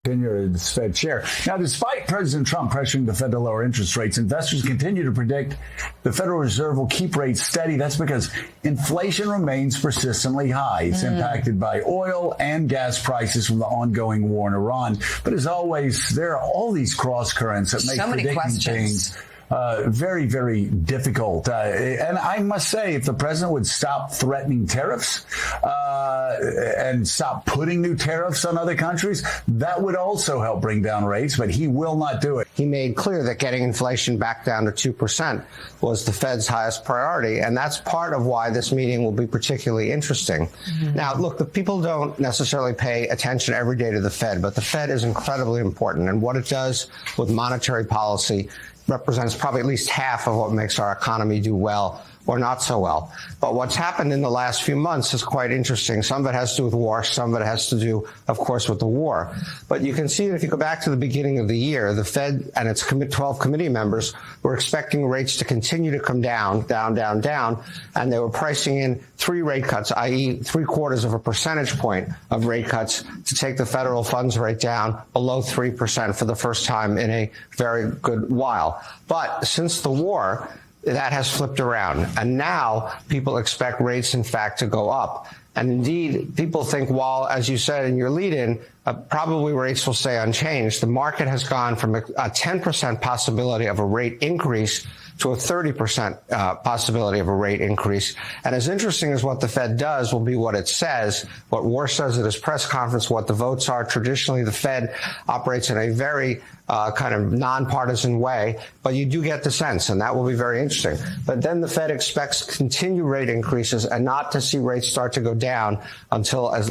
Tenure as Fed chair. Now, despite President Trump pressuring the Fed to lower interest rates, investors continue to predict the Federal Reserve will keep rates steady. That's because inflation remains persistently high. It's impacted by oil and gas prices from the ongoing war in Iran. But as always, there are all these cross currents that make predicting things very, very difficult. And I must say, if the president would stop threatening tariffs and stop putting new tariffs on other countries, that would also help bring down rates, but he will not do it. He made clear that getting inflation back down to 2% was the Fed's highest priority, and that's part of why this meeting will be particularly interesting. Now, look, the people don't necessarily pay attention every day to the Fed, but the Fed is incredibly important, and what it does with monetary policy represents probably at least half of what makes our economy do well or not so well. But what's happened in the last few months is quite interesting. Some of it has to do with war. Some of it has to do, of course, with the war. But you can see that if you go back to the beginning of the year, the Fed and its 12 committee members were expecting rates to continue to come down, and they were pricing in 3 rate cuts, i.e. 3/4 of a percentage point of rate cuts to take the federal funds rate down below 3% for the first time in a very good while. But since the war, that has flipped around. And now people expect rates, in fact, to go up. And indeed, people think, while, as you said in your lead-in, probably rates will stay unchanged. The market has gone from a 10% possibility of a rate increase to a 30% possibility of a rate increase. And as interesting as what the Fed does will be what it says, what War says at his press conference, what the votes are. Traditionally, the Fed operates in a very kind of nonpartisan way, but you do get the sense, and that will be very interesting. But then the Fed expects continued rate increases and not to see rates start to go down until until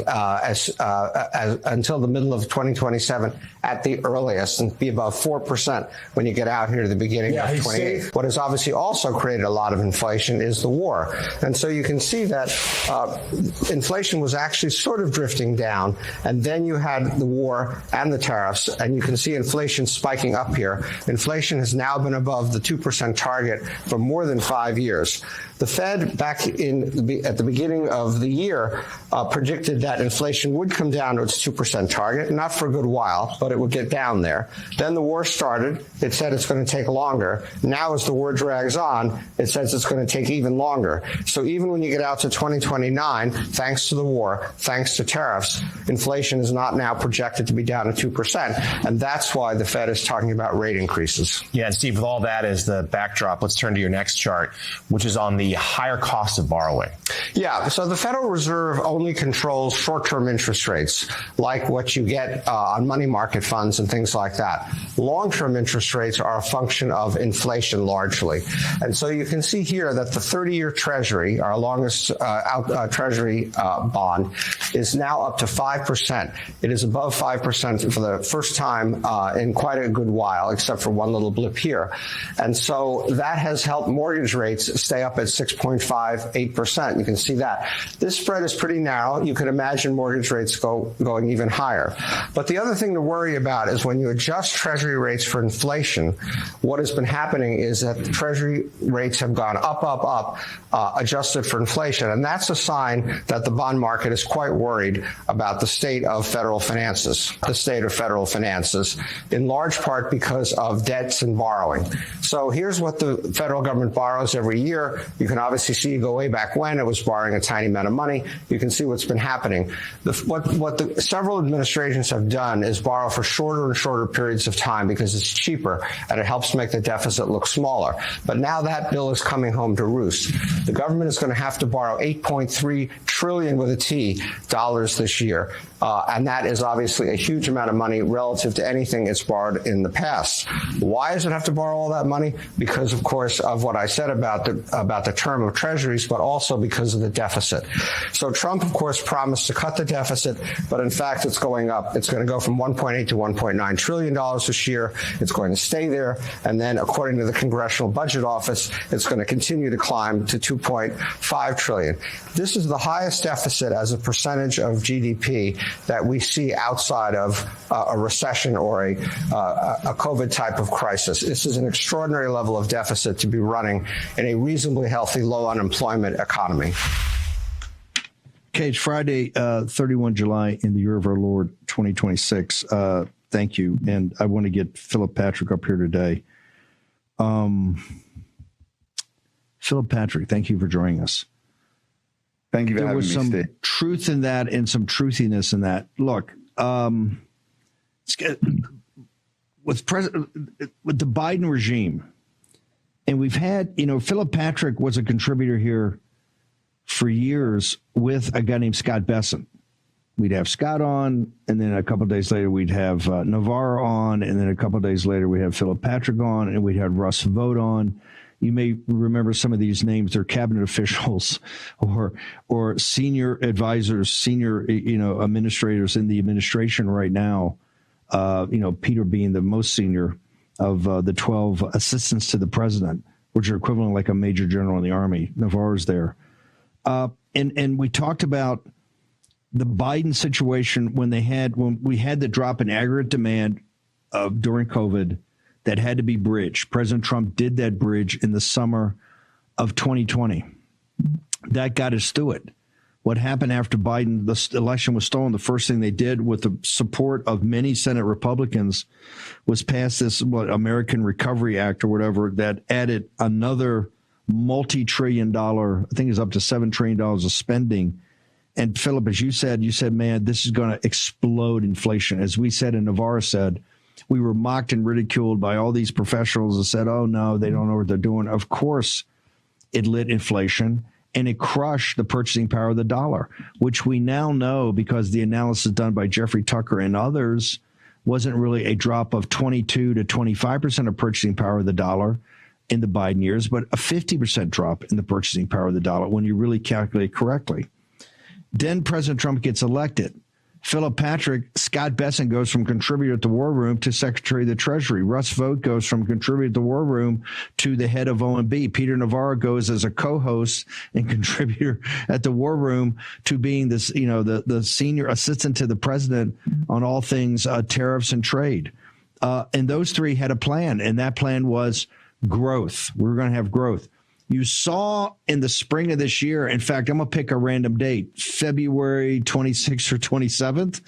the middle of 2027 at the earliest, and be above 4% when you get out here to the beginning of 28. What has obviously also created a lot of inflation is the war. And so you can see that inflation was actually sort of drifting down, and then you had the war and the tariffs, and you can see inflation spiking up here. Inflation has now been above the 2% target for more than 5 years. The Fed, back at the beginning of the year, predicted that inflation would come down to its 2% target, not for a good while, but it would get down there. Then the war started. It said it's going to take longer. Now, as the war drags on, it says it's going to take even longer. So even when you get out to 2029, thanks to the war, thanks to tariffs, inflation is not now projected to be down to 2%. And that's why the Fed is talking about rate increases. Yeah, and Steve, with all that as the backdrop, let's turn to your next chart, which is on the higher cost of borrowing. Yeah, so the Federal Reserve only controls short-term interest rates, like what you get on money market funds and things like that. Long-term interest rates are a function of inflation largely. And so you can see here that the 30-year Treasury, our longest Treasury bond, is now up to 5%. It is above 5% for the first time in quite a good while, except for one little blip here. And so that has helped mortgage rates stay up at 6.58%. You can see that. This spread is pretty narrow. You can imagine mortgage rates going even higher. But the other thing to worry about is when you adjust Treasury rates for inflation, what has been happening is that the Treasury rates have gone up, adjusted for inflation. And that's a sign that the bond market is quite worried about the state of federal finances, in large part because of debts and borrowing. So here's what the federal government borrows every year. You can obviously see, go way back when it was borrowing a tiny amount of money. You can see what's been happening. What the several administrations have done is borrow for shorter and shorter periods of time because it's cheaper and it helps make the deficit look smaller. But now that bill is coming home to roost. The government is going to have to borrow $8.3 trillion with a T dollars this year. And that is obviously a huge amount of money relative to anything it's borrowed in the past. Why does it have to borrow all that money? Because, of course, of what I said about the term of treasuries, but also because of the deficit. So Trump, of course, promised to cut the deficit, but in fact, it's going up. It's going to go from $1.8 to $1.9 trillion this year. It's going to stay there. And then, according to the Congressional Budget Office, it's going to continue to climb to $2.5 trillion. This is the highest deficit as a percentage of GDP that we see outside of a recession or a COVID type of crisis. This is an extraordinary level of deficit to be running in a reasonably healthy, low unemployment economy. Cage, Friday, 31 July in the year of our Lord, 2026. Thank you. And I want to get Philip Patrick up here today. Philip Patrick, thank you for joining us. Thank you for having me, Steve. There was some truth in that and some truthiness in that. Look, with the Biden regime, and we've had, Philip Patrick was a contributor here for years with a guy named Scott Besson. We'd have Scott on, and then a couple of days later, we'd have Navarro on, and then a couple of days later, we'd have Philip Patrick on, and we'd have Russ Vogt on. You may remember some of these names. They're cabinet officials or senior advisors, senior, administrators in the administration right now. Peter being the most senior of the 12 assistants to the president, which are equivalent like a major general in the Army. Navarro's there. And we talked about the Biden situation when we had the drop in aggregate demand during COVID that had to be bridged. President Trump did that bridge in the summer of 2020. That got us through it. What happened after Biden, the election was stolen, the first thing they did with the support of many Senate Republicans was pass this American Recovery Act or whatever that added another multi-trillion-dollar, I think it's up to $7 trillion of spending. And Philip, as you said, man, this is going to explode inflation. As we said and Navarro said, we were mocked and ridiculed by all these professionals that said, oh, no, they don't know what they're doing. Of course, it lit inflation and it crushed the purchasing power of the dollar, which we now know because the analysis done by Jeffrey Tucker and others wasn't really a drop of 22 to 25% of purchasing power of the dollar in the Biden years, but a 50% drop in the purchasing power of the dollar when you really calculate correctly. Then President Trump gets elected. Philip Patrick, Scott Besson goes from contributor at the War Room to Secretary of the Treasury. Russ Vogt goes from contributor at the War Room to the head of OMB. Peter Navarro goes as a co-host and contributor at the War Room to being this, the senior assistant to the president on all things tariffs and trade. And those three had a plan, and that plan was growth. We were going to have growth. You saw in the spring of this year, in fact, I'm going to pick a random date, February 26th or 27th,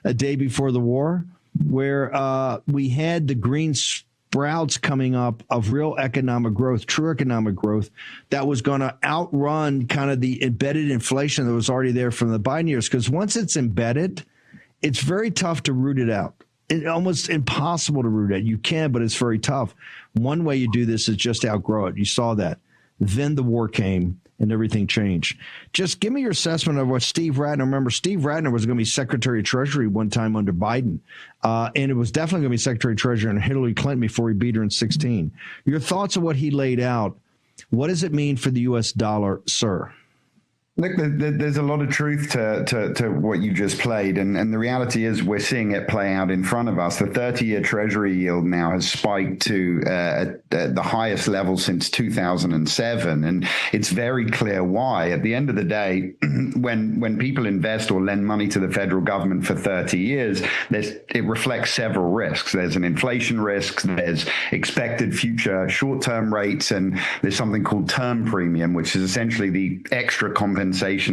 a day before the war, where we had the green sprouts coming up of real economic growth, true economic growth, that was going to outrun kind of the embedded inflation that was already there from the Biden years. Because once it's embedded, it's very tough to root it out. It's almost impossible to root it out. You can, but it's very tough. One way you do this is just outgrow it. You saw that. Then the war came and everything changed. Just give me your assessment of what Steve Rattner, remember, Steve Rattner was going to be Secretary of Treasury one time under Biden. And it was definitely going to be Secretary of Treasury under Hillary Clinton before he beat her in 2016. Your thoughts on what he laid out. What does it mean for the U.S. dollar, sir? Look, there's a lot of truth to what you just played. And the reality is we're seeing it play out in front of us. The 30-year Treasury yield now has spiked to the highest level since 2007. And it's very clear why. At the end of the day, when people invest or lend money to the federal government for 30 years, it reflects several risks. There's an inflation risk, there's expected future short-term rates, and there's something called term premium, which is essentially the extra compensation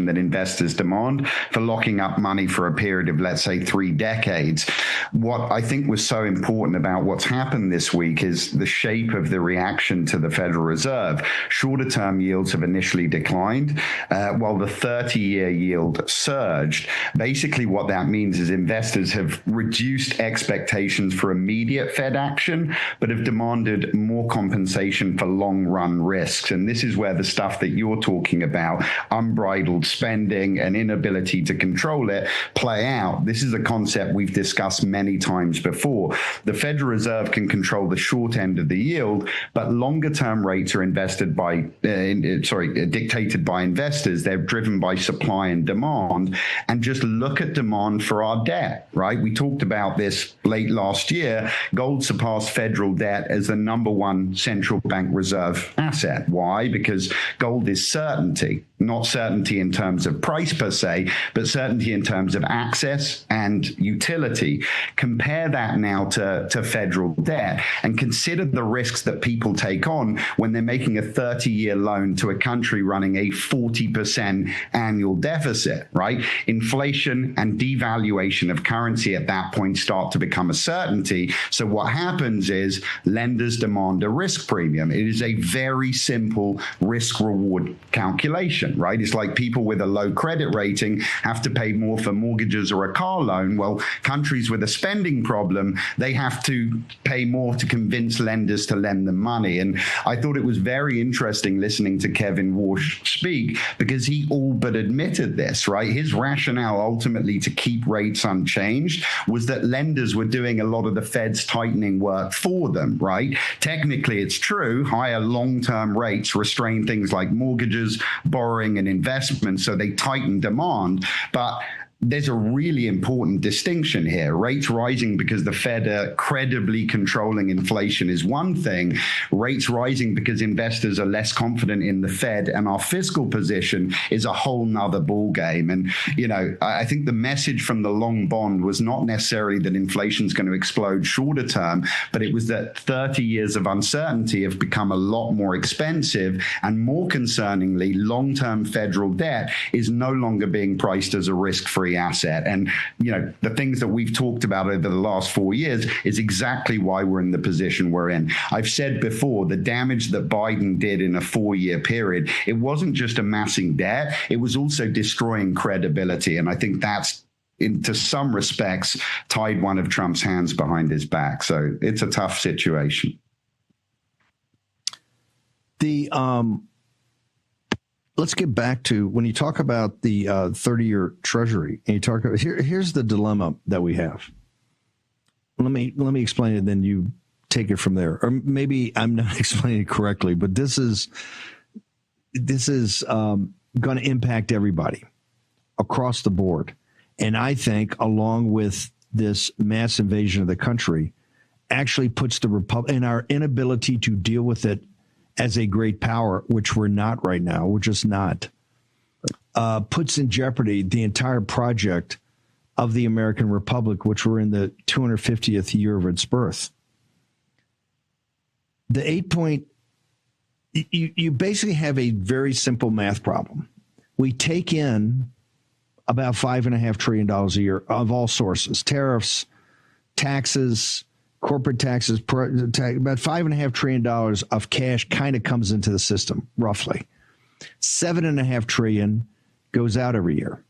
that investors demand for locking up money for a period of, let's say, 3 decades. What I think was so important about what's happened this week is the shape of the reaction to the Federal Reserve. Shorter term yields have initially declined, while the 30-year yield surged. Basically, what that means is investors have reduced expectations for immediate Fed action, but have demanded more compensation for long-run risks. And this is where the stuff that you're talking about, unbridled spending and inability to control it, play out. This is a concept we've discussed many times before. The Federal Reserve can control the short end of the yield, but longer term rates are dictated by investors. They're driven by supply and demand. And just look at demand for our debt, right? We talked about this late last year. Gold surpassed federal debt as the #1 central bank reserve asset. Why? Because gold is certainty, not certainty certainty in terms of price per se, but certainty in terms of access and utility. Compare that now to federal debt and consider the risks that people take on when they're making a 30-year loan to a country running a 40% annual deficit, right? Inflation and devaluation of currency at that point start to become a certainty. So what happens is lenders demand a risk premium. It is a very simple risk-reward calculation, right? It's like people with a low credit rating have to pay more for mortgages or a car loan. Well, countries with a spending problem, they have to pay more to convince lenders to lend them money. And I thought it was very interesting listening to Kevin Warsh speak, because he all but admitted this, right? His rationale ultimately to keep rates unchanged was that lenders were doing a lot of the Fed's tightening work for them, right? Technically, it's true. Higher long-term rates restrain things like mortgages, borrowing, and investment, so they tighten demand. But there's a really important distinction here. Rates rising because the Fed are credibly controlling inflation is one thing. Rates rising because investors are less confident in the Fed and our fiscal position is a whole nother ballgame. And, you know, I think the message from the long bond was not necessarily that inflation's going to explode shorter term, but it was that 30 years of uncertainty have become a lot more expensive. And more concerningly, long-term federal debt is no longer being priced as a risk-free asset. And, you know, the things that we've talked about over the last 4 years is exactly why we're in the position we're in. I've said before, the damage that Biden did in a 4-year period, it wasn't just amassing debt, it was also destroying credibility. And I think that's, to some respects, tied one of Trump's hands behind his back. So it's a tough situation. Let's get back to when you talk about the 30-year Treasury, and you talk about here's the dilemma that we have. Let me explain it, then you take it from there. Or maybe I'm not explaining it correctly, but this is going to impact everybody across the board, and I think along with this mass invasion of the country, actually puts the Republic in our inability to deal with it as a great power, which we're not right now, we're just not, puts in jeopardy the entire project of the American Republic, which we're in the 250th year of its birth. The 8 point, you basically have a very simple math problem. We take in about $5.5 trillion a year of all sources, tariffs, taxes, corporate taxes, about $5.5 trillion of cash kind of comes into the system, roughly. $7.5 trillion goes out every year.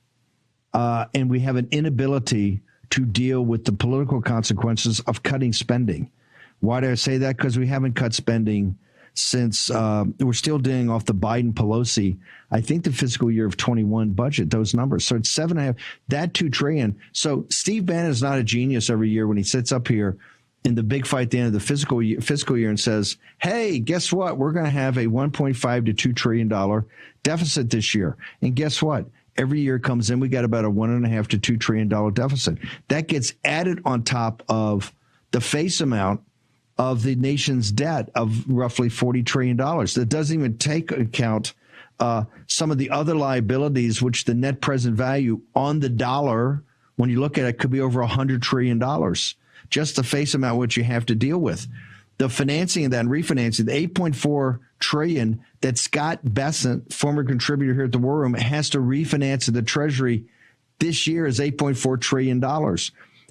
And we have an inability to deal with the political consequences of cutting spending. Why do I say that? Because we haven't cut spending since we're still dealing off the Biden-Pelosi, I think the fiscal year of 21 budget, those numbers. So it's 7.5, that $2 trillion. So Steve Bannon is not a genius every year when he sits up here in the big fight at the end of the fiscal year and says, hey, guess what? We're going to have a $1.5 to $2 trillion deficit this year. And guess what? Every year comes in, we got about a $1.5 to $2 trillion deficit. That gets added on top of the face amount of the nation's debt of roughly $40 trillion. That doesn't even take account some of the other liabilities, which the net present value on the dollar, when you look at it, could be over $100 trillion. Just the face amount which you have to deal with. The financing of that and refinancing, the $8.4 trillion that Scott Bessent, former contributor here at the War Room, has to refinance in the Treasury this year is $8.4 trillion.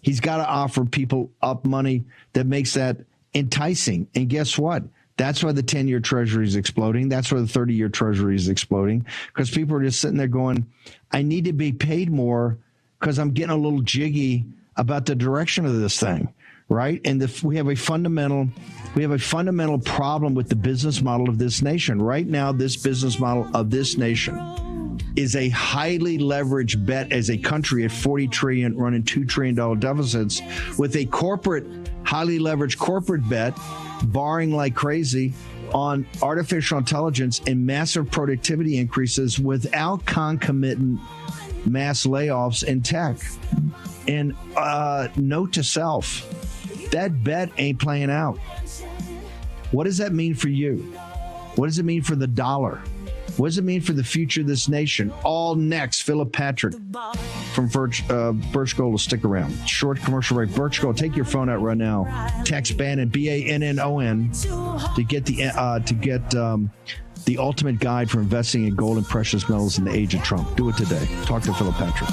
He's got to offer people up money that makes that enticing. And guess what? That's why the 10-year Treasury is exploding. That's why the 30-year Treasury is exploding, because people are just sitting there going, I need to be paid more because I'm getting a little jiggy about the direction of this thing, right? And we have a fundamental problem with the business model of this nation. Right now, this business model of this nation is a highly leveraged bet as a country at $40 trillion, running $2 trillion deficits, with a highly leveraged corporate bet, borrowing like crazy on artificial intelligence and massive productivity increases without concomitant mass layoffs in tech. And note to self, that bet ain't playing out. What does that mean for you? What does it mean for the dollar? What does it mean for the future of this nation? All next. Phillip Patrick from Birch Gold will stick around. Short commercial break. Birch Gold, take your phone out right now. Text Bannon, Bannon, to get the ultimate guide for investing in gold and precious metals in the age of Trump. Do it today. Talk to Phillip Patrick.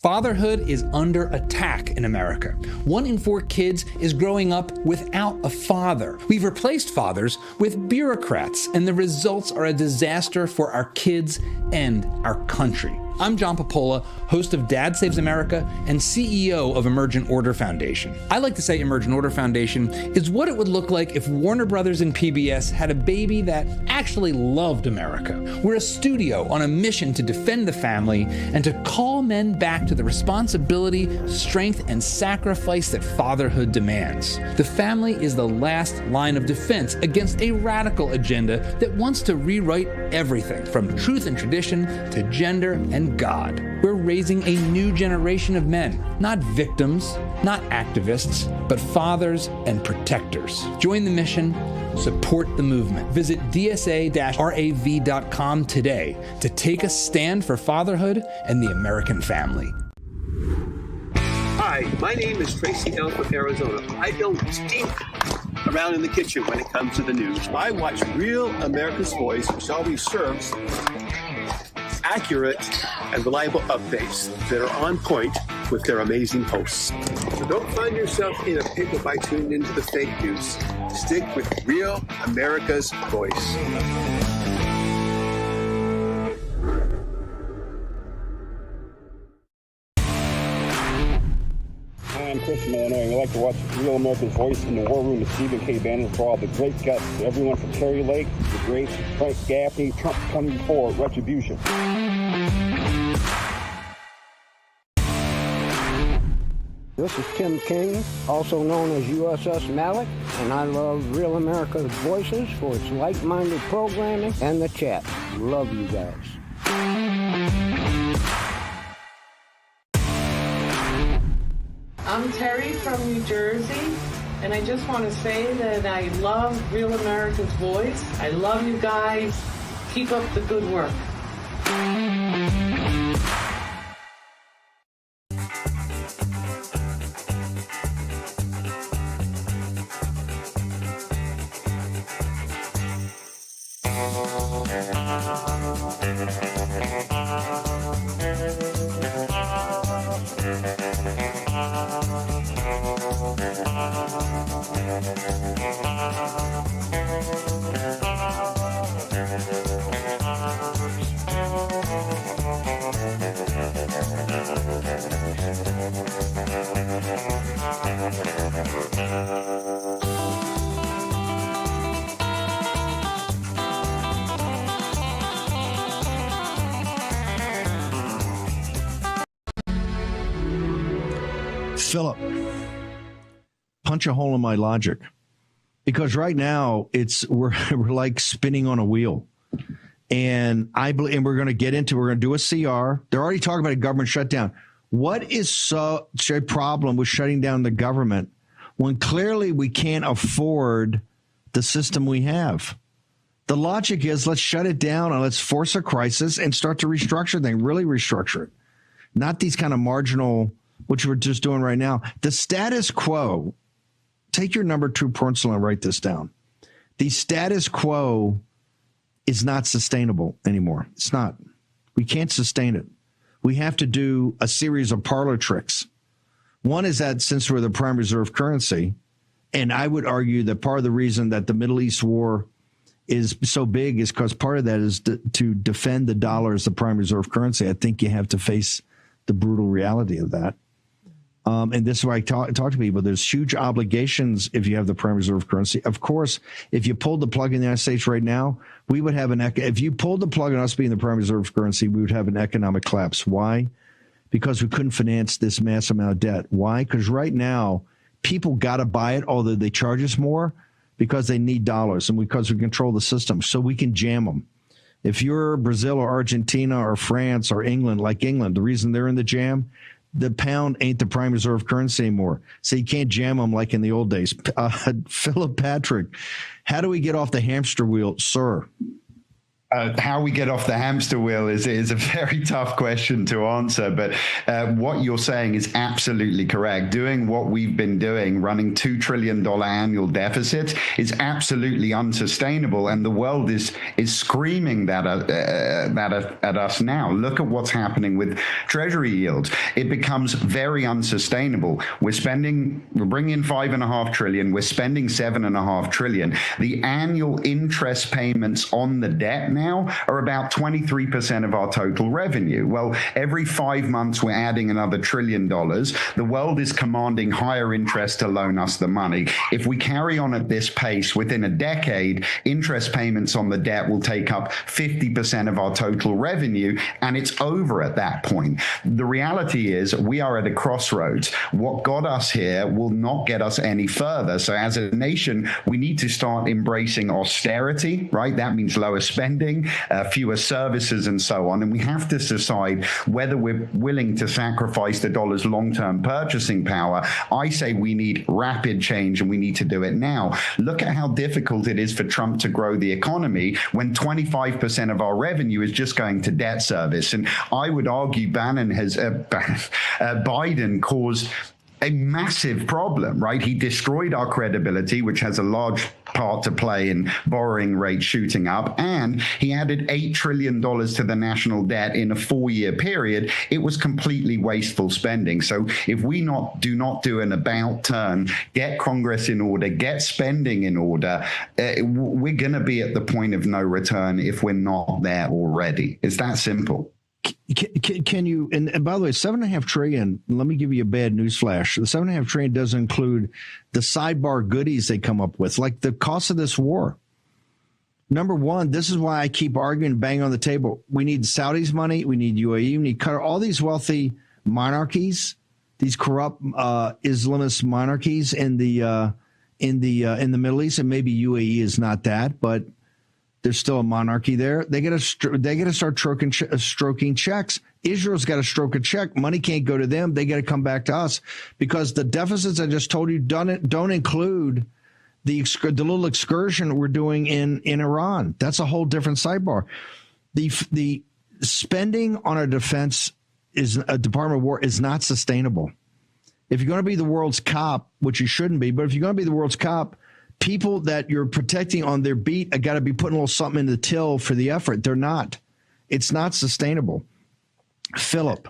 Fatherhood is under attack in America. 1 in 4 kids is growing up without a father. We've replaced fathers with bureaucrats, and the results are a disaster for our kids and our country. I'm John Popola, host of Dad Saves America and CEO of Emergent Order Foundation. I like to say Emergent Order Foundation is what it would look like if Warner Brothers and PBS had a baby that actually loved America. We're a studio on a mission to defend the family and to call men back to the responsibility, strength, and sacrifice that fatherhood demands. The family is the last line of defense against a radical agenda that wants to rewrite everything from truth and tradition to gender and God. We're raising a new generation of men, not victims, not activists, but fathers and protectors. Join the mission, support the movement. Visit dsa-rav.com today to take a stand for fatherhood and the American family. Hi, my name is Tracy L. from Arizona. I don't stink around in the kitchen when it comes to the news. I watch Real America's Voice, which always serves accurate and reliable updates that are on point with their amazing hosts. So don't find yourself in a pickle by tuning into the fake news. Stick with Real America's Voice. I'm Chris from Illinois, and I like to watch Real America's Voice in the War Room with Stephen K. Bannon for all the great guests. Everyone from Kerry Lake, the great Frank Gaffney, Trump 24, Retribution. This is Tim King, also known as USS Malik, and I love Real America's Voices for its like-minded programming and the chat. Love you guys. I'm Terry from New Jersey, and I just want to say that I love Real America's Voice. I love you guys. Keep up the good work. Phillip, punch a hole in my logic, because right now we're like spinning on a wheel, and we're going to do a CR. They're already talking about a government shutdown. What is such a problem with shutting down the government when clearly we can't afford the system we have? The logic is let's shut it down and let's force a crisis and start to restructure things, really restructure it, not these kind of marginal, which we're just doing right now. The status quo, take your number 2 pencil and write this down. The status quo is not sustainable anymore. It's not. We can't sustain it. We have to do a series of parlor tricks. One is that since we're the prime reserve currency, and I would argue that part of the reason that the Middle East war is so big is because part of that is to defend the dollar as the prime reserve currency. I think you have to face the brutal reality of that. And this is why I talk to people. There's huge obligations if you have the prime reserve currency. Of course, if you pulled the plug in the United States right now, we would have if you pulled the plug on us being the prime reserve currency, we would have an economic collapse. Why? Because we couldn't finance this mass amount of debt. Why? Because right now, people got to buy it, although they charge us more, because they need dollars and because we control the system, so we can jam them. If you're Brazil or Argentina or France or England, like England, the reason they're in the jam, the pound ain't the prime reserve currency anymore. So you can't jam them like in the old days. Phillip Patrick, how do we get off the hamster wheel, sir? How we get off the hamster wheel is a very tough question to answer, but what you're saying is absolutely correct. Doing what we've been doing, running $2 trillion annual deficits, is absolutely unsustainable, and the world is screaming that at us now. Look at what's happening with Treasury yields. It becomes very unsustainable. We're bringing in $5.5 trillion. We're spending $7.5 trillion. The annual interest payments on the debt now are about 23% of our total revenue. Well, every 5 months, we're adding another $1 trillion. The world is commanding higher interest to loan us the money. If we carry on at this pace, within a decade, interest payments on the debt will take up 50% of our total revenue, and it's over at that point. The reality is we are at a crossroads. What got us here will not get us any further. So as a nation, we need to start embracing austerity, right? That means lower spending, fewer services, and so on. And we have to decide whether we're willing to sacrifice the dollar's long-term purchasing power. I say we need rapid change, and we need to do it now. Look at how difficult it is for Trump to grow the economy when 25% of our revenue is just going to debt service. And I would argue Biden caused a massive problem, right? He destroyed our credibility, which has a large part to play in borrowing rates shooting up, and he added $8 trillion to the national debt in a 4-year period. It was completely wasteful spending. So if we do not do an about turn, get Congress in order, get spending in order, we're going to be at the point of no return if we're not there already. It's that simple. Can you, and by the way, $7.5 trillion, let me give you a bad news flash. The $7.5 trillion does include the sidebar goodies they come up with, like the cost of this war. Number one, this is why I keep arguing, bang on the table. We need Saudi's money. We need UAE. We need Qatar. All these wealthy monarchies, these corrupt Islamist monarchies in the Middle East, and maybe UAE is not that, but there's still a monarchy there. They got to start stroking checks. Israel's got to stroke a check. Money can't go to them. They got to come back to us, because the deficits I just told you don't include the little excursion we're doing in Iran. That's a whole different sidebar. The spending on our defense is a Department of War is not sustainable. If you're going to be the world's cop, which you shouldn't be, but if you're going to be the world's cop, people that you're protecting on their beat have got to be putting a little something in the till for the effort. They're not. It's not sustainable. Phillip,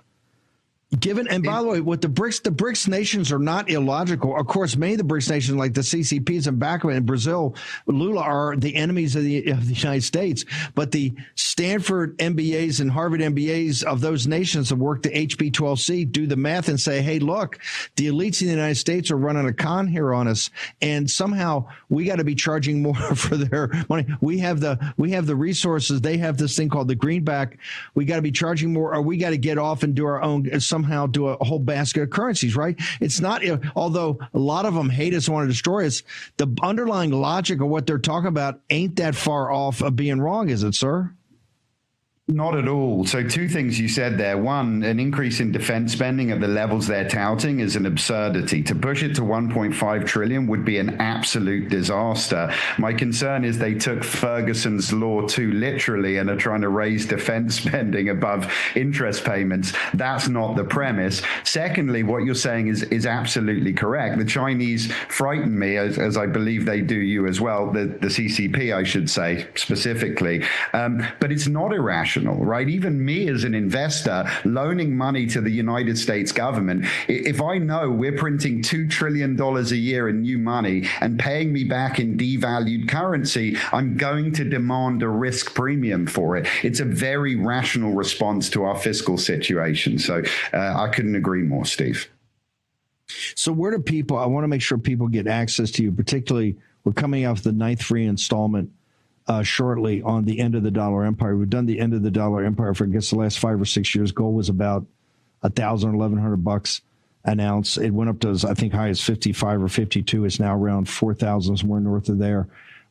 and by the way, what the BRICS nations are not illogical. Of course, many of the BRICS nations, like the CCPs and back in Brazil, Lula, are the enemies of the United States. But the Stanford MBAs and Harvard MBAs of those nations that work the HB12C do the math and say, hey, look, the elites in the United States are running a con here on us, and somehow we got to be charging more for their money. We have the resources. They have this thing called the greenback. We got to be charging more, or we got to get off and do our own. Somehow do a whole basket of currencies, right? It's not, although a lot of them hate us and want to destroy us, the underlying logic of what they're talking about ain't that far off of being wrong, is it, sir? Not at all. So two things you said there. One, an increase in defense spending at the levels they're touting is an absurdity. To push it to 1.5 trillion would be an absolute disaster. My concern is they took Ferguson's law too literally and are trying to raise defense spending above interest payments. That's not the premise. Secondly, what you're saying is absolutely correct. The Chinese frighten me, as I believe they do you as well, the CCP, I should say, specifically. But it's not irrational. Right? Even me as an investor loaning money to the United States government, if I know we're printing $2 trillion a year in new money and paying me back in devalued currency, I'm going to demand a risk premium for it. It's a very rational response to our fiscal situation. So I couldn't agree more, Steve. So where do people, I want to make sure people get access to you, particularly we're coming off the 9th free installment shortly on the end of the dollar empire. We've done the end of the dollar empire for, I guess, the last 5 or 6 years. Gold was about $1,000, $1,100 an ounce. It went up to, I think, high as 55 or 52. It's now around 4,000, somewhere north of there.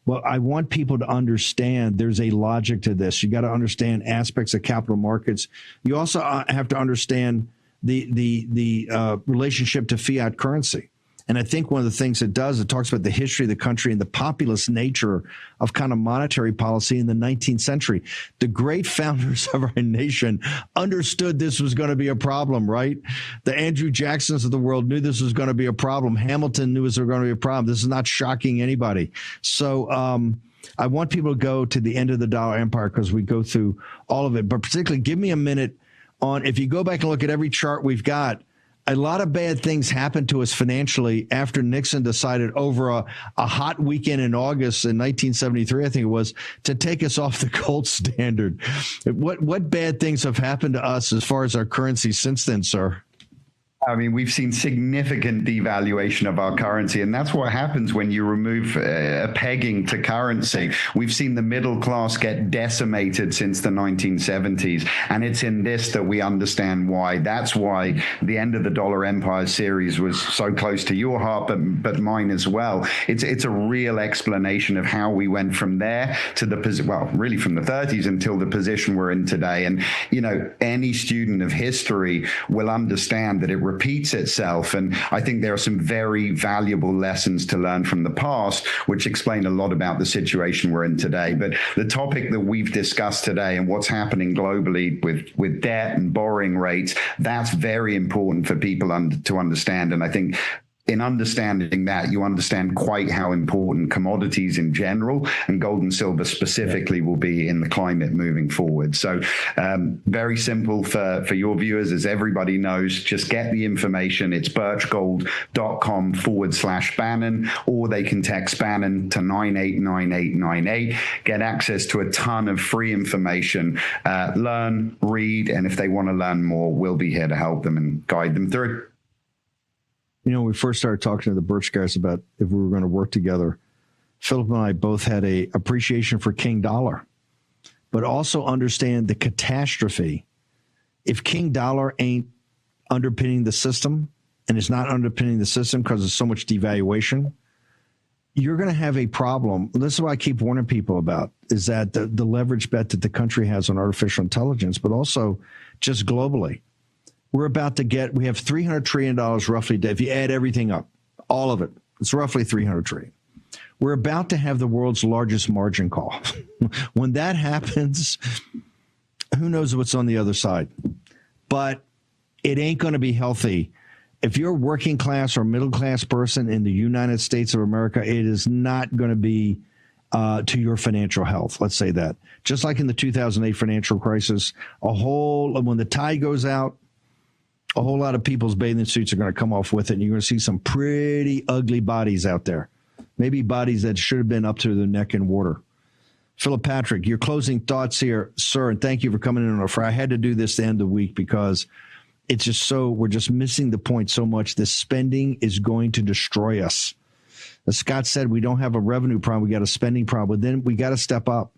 Well, I want people to understand there's a logic to this. You got to understand aspects of capital markets. You also have to understand the relationship to fiat currency. And I think one of the things it does, it talks about the history of the country and the populist nature of kind of monetary policy in the 19th century. The great founders of our nation understood this was going to be a problem, right? The Andrew Jacksons of the world knew this was going to be a problem. Hamilton knew this was going to be a problem. This is not shocking anybody. So I want people to go to the end of the dollar empire because we go through all of it. But particularly, give me a minute on, if you go back and look at every chart we've got, a lot of bad things happened to us financially after Nixon decided over a hot weekend in August in 1973, I think it was, to take us off the gold standard. What bad things have happened to us as far as our currency since then, sir? I mean, we've seen significant devaluation of our currency, and that's what happens when you remove a pegging to currency. We've seen the middle class get decimated since the 1970s, and it's in this that we understand why. That's why the End of the Dollar Empire series was so close to your heart, but mine as well. It's a real explanation of how we went from there to really from the 30s until the position we're in today. And, you know, any student of history will understand that it repeats itself. And I think there are some very valuable lessons to learn from the past, which explain a lot about the situation we're in today. But the topic that we've discussed today and what's happening globally with debt and borrowing rates, that's very important for people to understand. And I think in understanding that, you understand quite how important commodities in general and gold and silver specifically will be in the climate moving forward. So very simple for your viewers, as everybody knows, just get the information. It's birchgold.com/Bannon, or they can text Bannon to 989898, get access to a ton of free information, learn, read, and if they want to learn more, we'll be here to help them and guide them through. You know, when we first started talking to the Birch guys about if we were going to work together, Phillip and I both had a appreciation for King Dollar, but also understand the catastrophe. If King Dollar ain't underpinning the system, and it's not underpinning the system because of so much devaluation, you're going to have a problem. This is what I keep warning people about, is that the leverage bet that the country has on artificial intelligence, but also just globally. We have $300 trillion roughly. If you add everything up, all of it, it's roughly $300 trillion. We're about to have the world's largest margin call. When that happens, who knows what's on the other side? But it ain't going to be healthy. If you're a working class or middle class person in the United States of America, it is not going to be to your financial health. Let's say that. Just like in the 2008 financial crisis, when the tide goes out, a whole lot of people's bathing suits are going to come off with it, and you're going to see some pretty ugly bodies out there. Maybe bodies that should have been up to their neck in water. Phillip Patrick, your closing thoughts here, sir, and thank you for coming in on a Friday. I had to do this the end of the week because it's just we're just missing the point so much. This spending is going to destroy us. As Scott said, we don't have a revenue problem. We got a spending problem. But then we got to step up,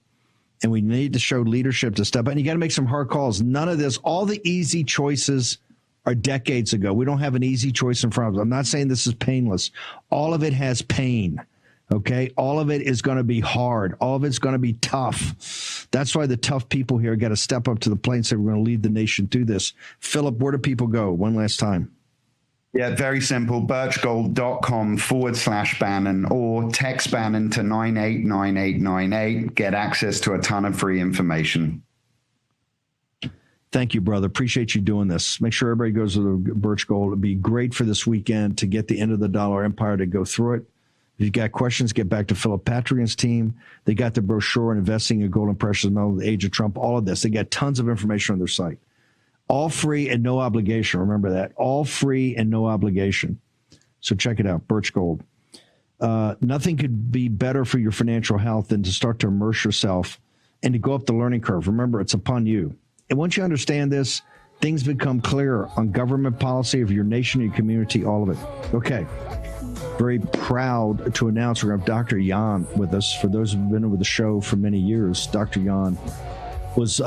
and we need to show leadership to step up. And you got to make some hard calls. None of this, all the easy choices are decades ago. We don't have an easy choice in front of us. I'm not saying this is painless. All of it has pain, okay? All of it is going to be hard. All of it's going to be tough. That's why the tough people here got to step up to the plate and say, we're going to lead the nation through this. Phillip, where do people go? One last time. Yeah, very simple. birchgold.com/Bannon, or text Bannon to 989898. Get access to a ton of free information. Thank you, brother. Appreciate you doing this. Make sure everybody goes to the Birch Gold. It'd be great for this weekend to get the End of the Dollar Empire to go through it. If you've got questions, get back to Phillip Patrick's team. They got the brochure on investing in gold and precious metal, the age of Trump, all of this. They got tons of information on their site. All free and no obligation. Remember that. All free and no obligation. So check it out, Birch Gold. Nothing could be better for your financial health than to start to immerse yourself and to go up the learning curve. Remember, it's upon you. And once you understand this, things become clearer on government policy of your nation, your community, all of it. Okay. Very proud to announce we're going to have Dr. Yan with us. For those who've been with the show for many years, Dr. Yan was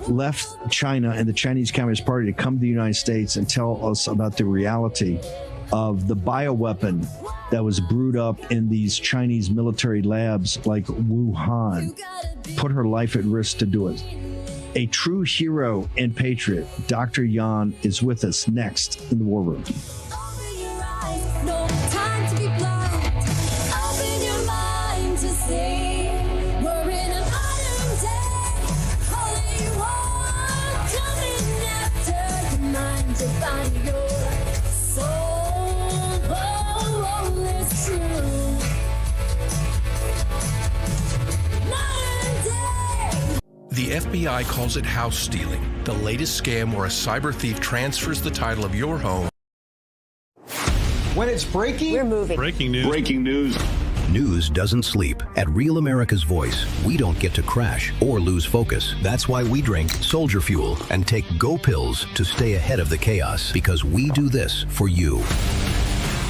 left China and the Chinese Communist Party to come to the United States and tell us about the reality of the bioweapon that was brewed up in these Chinese military labs like Wuhan. Put her life at risk to do it. A true hero and patriot, Dr. Yan, is with us next in the War Room. Open your eyes, no time to be blind. Open your mind to see. We're in a modern day. Holy war coming after your mind to find your soul. Oh, it's true. Modern day. The FBI calls it house stealing, the latest scam where a cyber thief transfers the title of your home. When it's breaking, We're moving. Breaking news. breaking news. News doesn't sleep. At Real America's Voice, we don't get to crash or lose focus. That's why we drink Soldier Fuel and take Go Pills to stay ahead of the chaos, because we do this for you.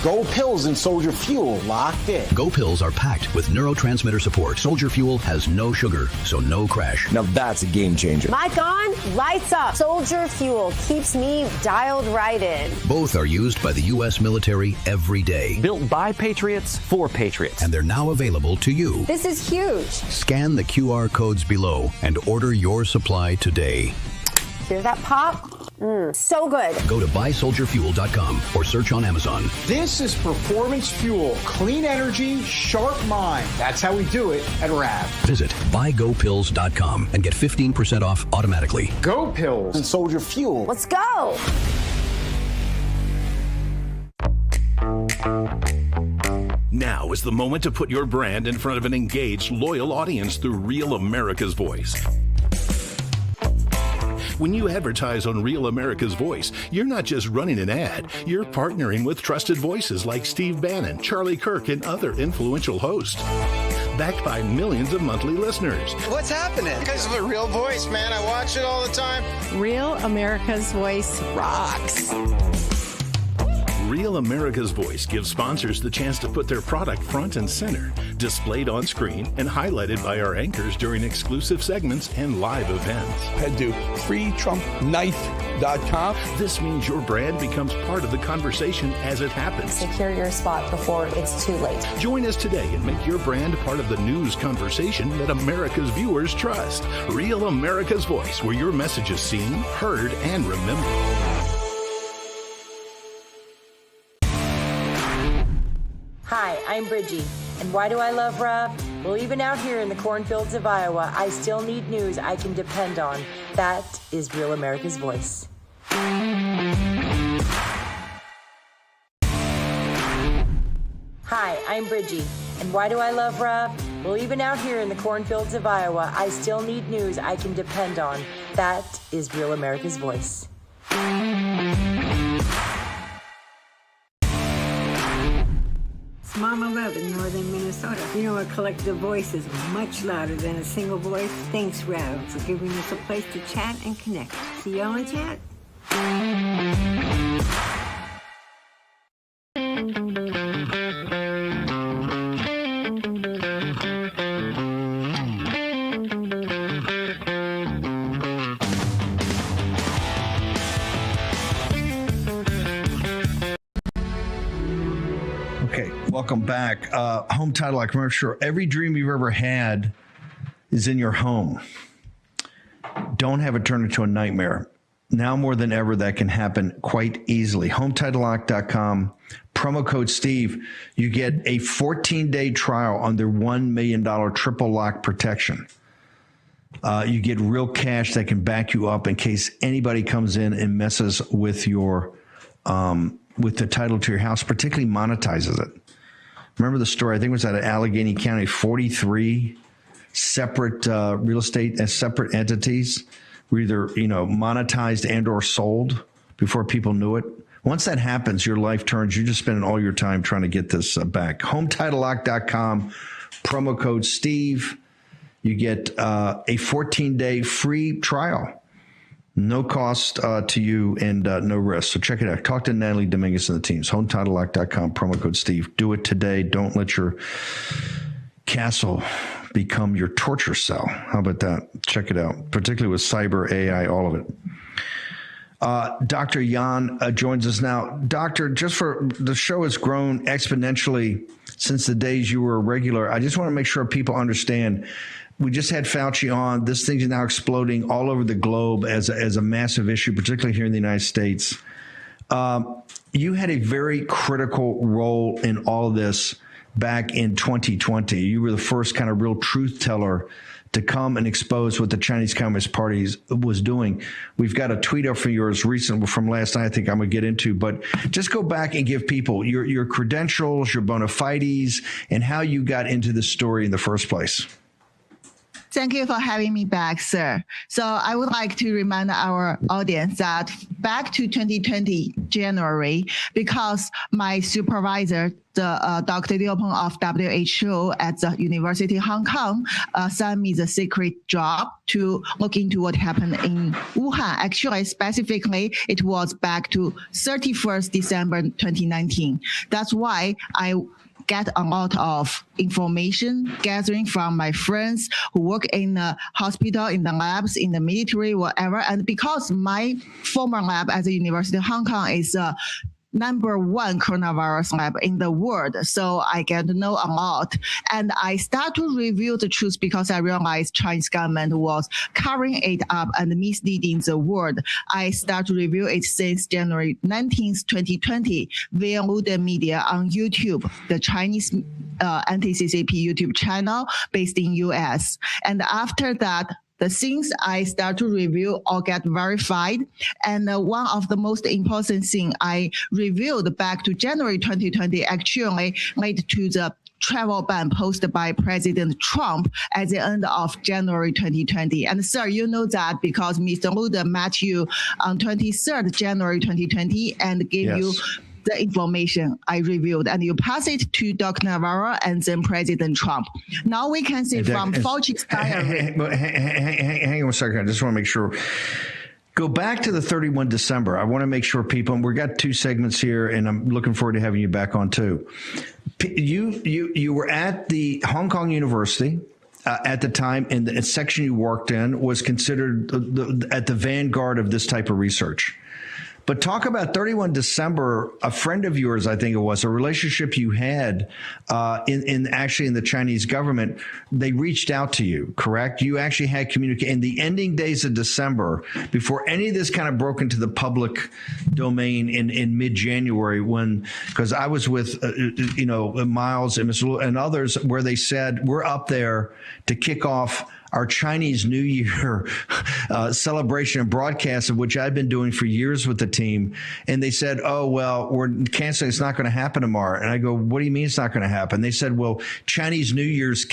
Go Pills and Soldier Fuel locked in. Go Pills are packed with neurotransmitter support. Soldier Fuel has no sugar, so no crash. Now that's a game changer. Mic on, lights up. Soldier Fuel keeps me dialed right in. Both are used by the U.S. military every day. Built by Patriots for Patriots. And they're now available to you. This is huge. Scan the QR codes below and order your supply today. Hear that pop? So good. Go to buysoldierfuel.com or search on Amazon. This is performance fuel. Clean energy, sharp mind. That's how we do it at RAV. Visit buygopills.com and get 15% off automatically. Go Pills and Soldier Fuel. Let's go. Now is the moment to put your brand in front of an engaged, loyal audience through Real America's Voice. When you advertise on Real America's Voice, you're not just running an ad, you're partnering with trusted voices like Steve Bannon, Charlie Kirk, and other influential hosts. Backed by millions of monthly listeners. What's happening? Because of a Real Voice, man. I watch it all the time. Real America's Voice rocks. Real America's Voice gives sponsors the chance to put their product front and center, displayed on screen and highlighted by our anchors during exclusive segments and live events. Head to freetrumpknife.com. This means your brand becomes part of the conversation as it happens. Secure your spot before it's too late. Join us today and make your brand part of the news conversation that America's viewers trust. Real America's Voice, where your message is seen, heard, and remembered. Hi, I'm Bridgie, and why do I love RAV? Well, even out here in the cornfields of Iowa, I still need news I can depend on. That is Real America's Voice. Hi, I'm Bridgie, and why do I love RAV? Well, even out here in the cornfields of Iowa, I still need news I can depend on. That is Real America's Voice. It's Mama Love in northern Minnesota. You know, a collective voice is much louder than a single voice. Thanks, Rav, for giving us a place to chat and connect. See y'all in chat. Welcome back. Home title, like I'm sure every dream you've ever had is in your home. Don't have it turn into a nightmare. Now more than ever, that can happen quite easily. HometitleLock.com, promo code Steve. You get a 14-day trial on their $1 million triple lock protection. You get real cash that can back you up in case anybody comes in and messes with your with the title to your house, particularly monetizes it. Remember the story? I think it was out of Allegheny County. 43 separate real estate as separate entities were either monetized and or sold before people knew it. Once that happens, your life turns. You're just spending all your time trying to get this back. HometitleLock.com, promo code Steve. You get a 14-day free trial. No cost to you and no risk. So check it out. Talk to Natalie Dominguez and the teams. HometitleLock.com, promo code Steve. Do it today. Don't let your castle become your torture cell. How about that? Check it out, particularly with cyber, AI, all of it. Dr. Yan joins us now. Doctor, just for the show has grown exponentially since the days you were a regular. I just want to make sure people understand we just had Fauci on. This thing is now exploding all over the globe as a massive issue, particularly here in the United States. You had a very critical role in all of this back in 2020. You were the first kind of real truth teller to come and expose what the Chinese Communist Party was doing. We've got a tweet up from yours recent from last night I think I'm going to get into, but just go back and give people your credentials, your bona fides, and how you got into this story in the first place. Thank you for having me back, sir. So I would like to remind our audience that back to 2020 January, because my supervisor, the Dr. Li-Meng of WHO at the University of Hong Kong, assigned me the secret job to look into what happened in Wuhan. Actually, specifically, it was back to 31st December 2019. That's why I get a lot of information gathering from my friends who work in the hospital, in the labs, in the military, whatever. And because my former lab at the University of Hong Kong is #1 coronavirus lab in the world. So I get to know a lot. And I start to reveal the truth because I realized Chinese government was covering it up and misleading the world. I start to reveal it since January 19th, 2020 via Modern Media on YouTube, the Chinese anti-CCP YouTube channel based in US. And after that, the things I start to review all get verified. And one of the most important things I revealed back to January 2020 actually led to the travel ban posted by President Trump at the end of January 2020. And sir, you know that because Mr. Luda met you on 23rd January 2020 and gave you the information I reviewed, and you pass it to Dr. Navarro and then President Trump. Now we can see from Fauci's diary. Hang on a second. I just want to make sure. Go back to the 31 December. I want to make sure people, and we've got 2 segments here, and I'm looking forward to having you back on too. You were at the Hong Kong University. At the time, and the section you worked in was considered at the vanguard of this type of research. But talk about 31 December, a friend of yours, I think it was, a relationship you had in the Chinese government. They reached out to you, correct? You actually had communication in the ending days of December, before any of this kind of broke into the public domain in mid-January, because I was with, Miles and Mr. and others, where they said, we're up there to kick off our Chinese New Year celebration and broadcast, of which I've been doing for years with the team. And they said, oh, well, we're canceling. It's not going to happen tomorrow. And I go, what do you mean it's not going to happen? They said, well, Chinese New Year's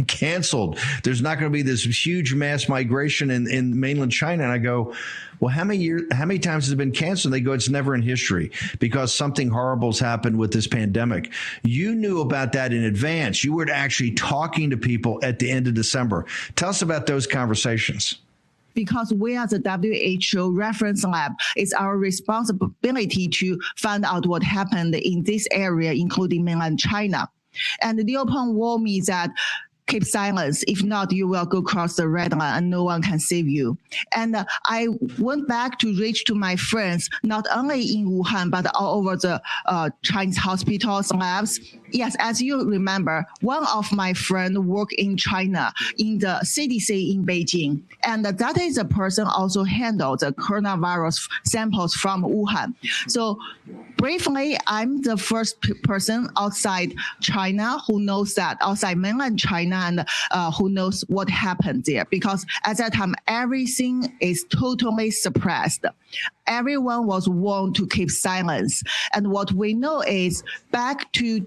canceled. There's not going to be this huge mass migration in mainland China. And I go, well, how many times has it been canceled? They go, it's never in history because something horrible's happened with this pandemic. You knew about that in advance. You were actually talking to people at the end of December. Tell us about those conversations. Because we are the WHO reference lab, it's our responsibility to find out what happened in this area, including mainland China. And Li-Meng warned me that keep silence. If not, you will go across the red line and no one can save you. And I went back to reach to my friends, not only in Wuhan, but all over the Chinese hospitals, labs. Yes, as you remember, one of my friends worked in China in the CDC in Beijing. And that is a person also handled the coronavirus samples from Wuhan. So briefly, I'm the first person outside China who knows that, outside mainland China, and who knows what happened there. Because at that time, everything is totally suppressed. Everyone was warned to keep silence. And what we know is back to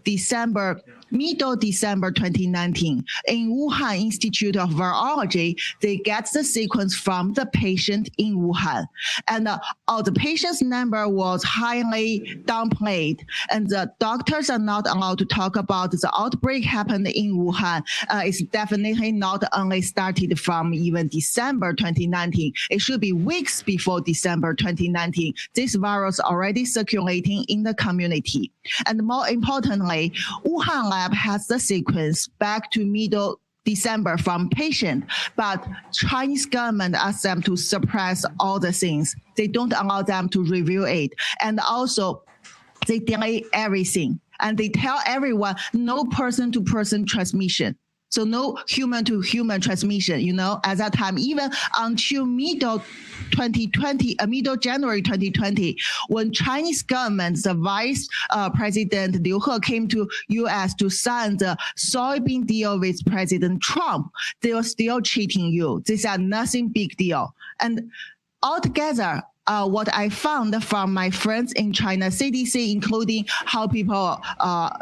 middle December 2019, in Wuhan Institute of Virology, they get the sequence from the patient in Wuhan. And the patient's number was highly downplayed. And the doctors are not allowed to talk about the outbreak happened in Wuhan. It's definitely not only started from even December 2019. It should be weeks before December 2019. This virus already circulating in the community. And more importantly, Wuhan lab has the sequence back to middle December from patient, but Chinese government asked them to suppress all the things. They don't allow them to review it. And also, they delay everything. And they tell everyone no person-to-person transmission. So no human-to-human transmission, at that time, even until middle January 2020, when Chinese government, the Vice President Liu He came to U.S. to sign the soybean deal with President Trump, they were still cheating you. These are nothing big deal. And altogether, what I found from my friends in China CDC, including how people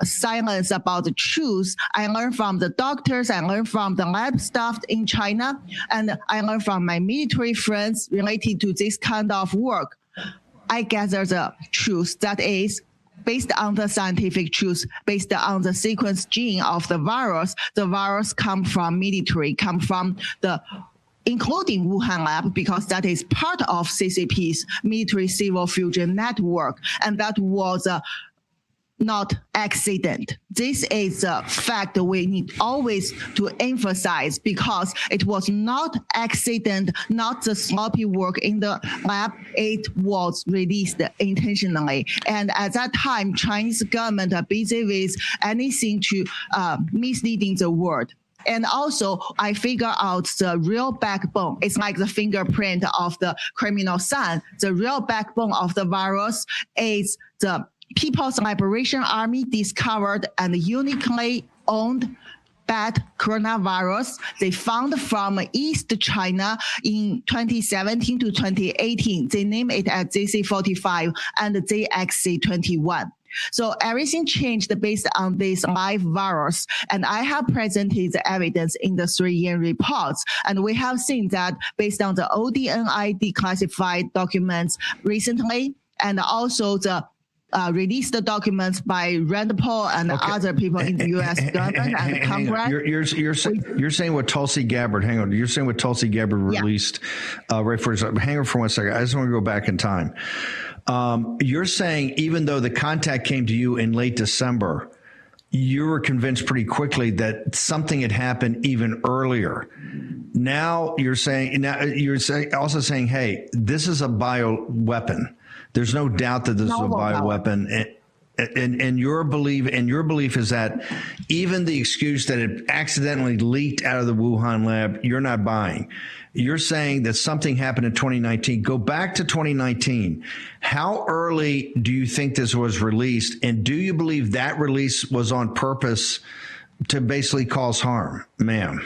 silence about the truth, I learned from the doctors, I learned from the lab staff in China, and I learned from my military friends related to this kind of work. I gather the truth that is based on the scientific truth, based on the sequence gene of the virus come from military, come from the including Wuhan lab, because that is part of CCP's military civil fusion network, and that was not accident. This is a fact we need always to emphasize, because it was not accident, not the sloppy work in the lab. It was released intentionally. And at that time, Chinese government are busy with anything to misleading the world. And also, I figure out the real backbone. It's like the fingerprint of the criminal son. The real backbone of the virus is the People's Liberation Army discovered and uniquely owned bad coronavirus they found from East China in 2017 to 2018. They named it as ZC45 and ZXC21. So everything changed based on this live virus. And I have presented the evidence in the 3 year reports. And we have seen that based on the ODNI declassified documents recently, and also the released documents by Rand Paul and other people in the U.S. government and Congress. You're saying what Tulsi Gabbard, hang on, you're saying what Tulsi Gabbard released, right for a second. Hang on for 1 second. I just want to go back in time. You're saying even though the contact came to you in late December, you were convinced pretty quickly that something had happened even earlier. Now you're saying, hey, this is a bioweapon. There's no doubt that this is a bioweapon. And your belief is that even the excuse that it accidentally leaked out of the Wuhan lab, you're not buying. You're saying that something happened in 2019. Go back to 2019. How early do you think this was released? And do you believe that release was on purpose to basically cause harm, ma'am?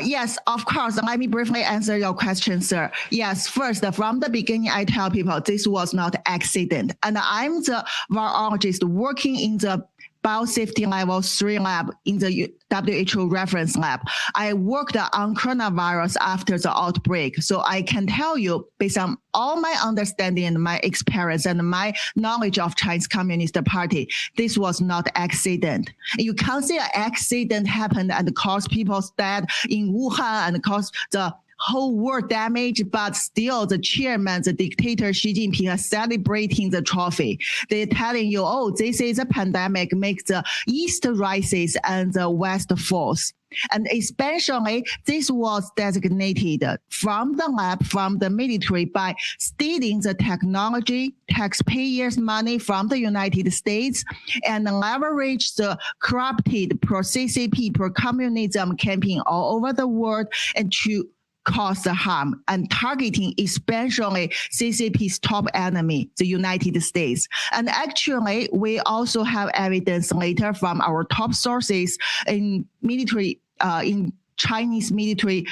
Yes, of course. Let me briefly answer your question, sir. Yes, first, from the beginning, I tell people this was not accident. And I'm the virologist working in the biosafety level 3 lab in the WHO reference lab. I worked on coronavirus after the outbreak. So I can tell you, based on all my understanding and my experience and my knowledge of Chinese Communist Party, this was not accident. You can't say an accident happened and cause people's death in Wuhan and cause the whole world damage, but still the chairman, the dictator Xi Jinping are celebrating the trophy. They're telling you, oh, this is a pandemic, makes the East rises and the West falls. And especially this was designated from the lab, from the military by stealing the technology, taxpayers' money from the United States and leverage the corrupted pro-CCP, pro-communism campaign all over the world and to cause the harm and targeting especially CCP's top enemy, the United States. And actually, we also have evidence later from our top sources in military, in Chinese military,